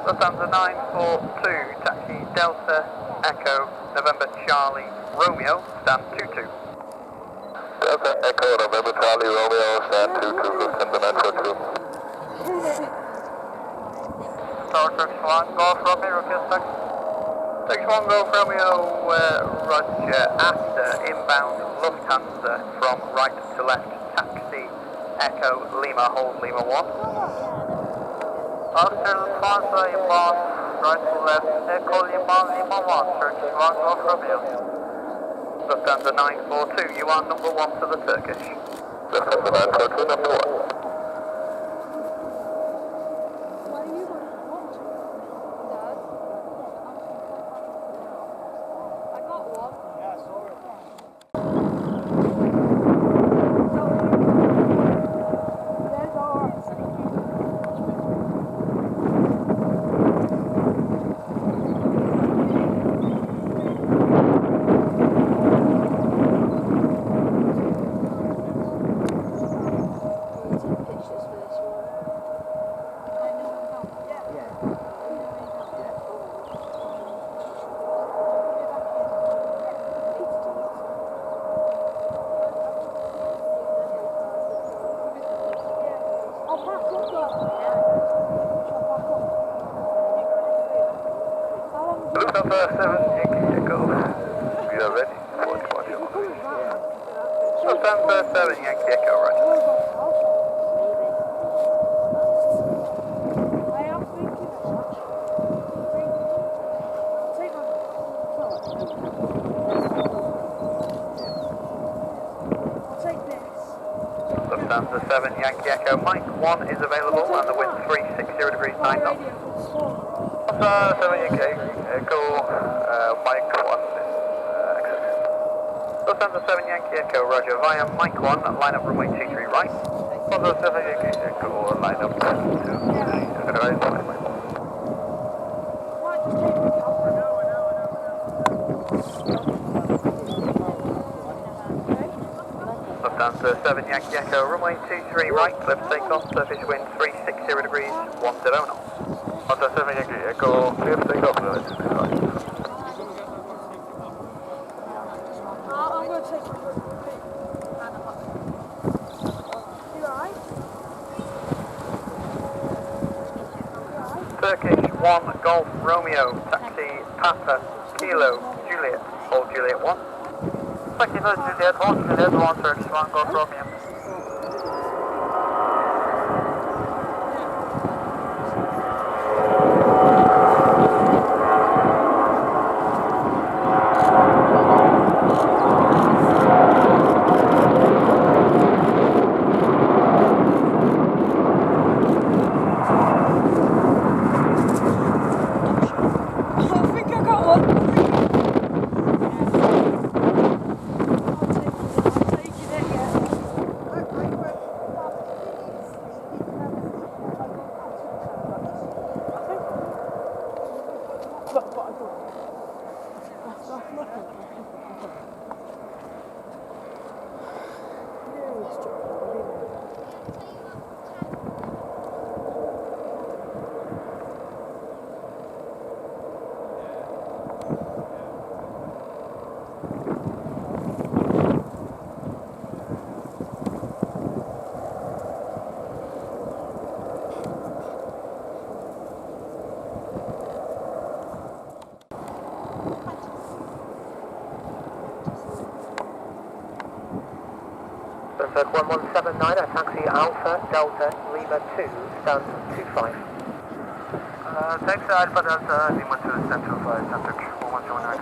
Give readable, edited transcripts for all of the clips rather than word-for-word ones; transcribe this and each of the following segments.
Lufthansa 942, taxi Delta Echo November Charlie Romeo, stand 22. Delta Echo November Charlie Romeo, stand 22, Lufthansa 942. Tower Turkish 1, Golf Romeo, request taxi. Turkish 1, Golf Romeo, Roger, after inbound Lufthansa from right to left, taxi Echo Lima, hold Lima 1. After Lufthansa inbound, right to left, Echo Lima, Lima 1, Turkish 1, Golf Romeo. Lufthansa 942, you are number 1 to the Turkish. Lufthansa 942, number 1. Lufthansa 7 Yankee Echo, we are ready for departure. Lufthansa 7 Yankee Echo, right. Lufthansa 7 Yankee Echo, Mike 1 is available and the wind 360 degrees 9 knots. Lufthansa 7 Yankee Echo, Mike 1 is accepted. Lufthansa 7 Yankee Echo, roger, via Mike 1, line up runway 23 right. Lufthansa 7 Yankee Echo, line up 2 right. Lufthansa 7 Yankee Echo, runway 23 right, clear for takeoff, surface wind 360 degrees, 10 knots. Lufthansa 7 Yankee Echo, clear for takeoff, runway 23 right. I'm going to take my Turkish 1 Golf Romeo, taxi Papa Kilo Juliet, hold Juliet 1. Taxi for Juliet 1, Juliet 1, Turkish 1 Golf Romeo. Sunset 1179, a taxi Alpha Delta Lima 2, stand 25. Taxi Alpha Delta Lima 2, stand 25, Sunset 1179.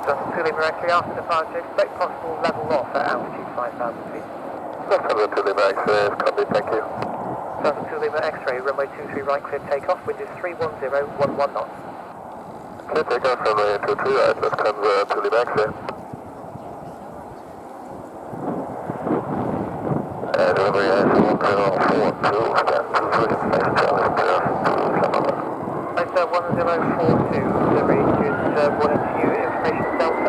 Sunset 2 Lima X-ray after departure, expect possible level off at altitude 5,000 feet. Sunset 2 Lima X-ray, copy, thank you. Sunset 2 Lima X-ray, runway 23 right, clear takeoff, wind is 310, 11 knots. Clear takeoff, runway 23 right, Lufthansa 2 Lima X-ray. Delivery is 1042, stand 23, nice Charlie, clear Nice 1042, delivery is 1 into you, information Delta,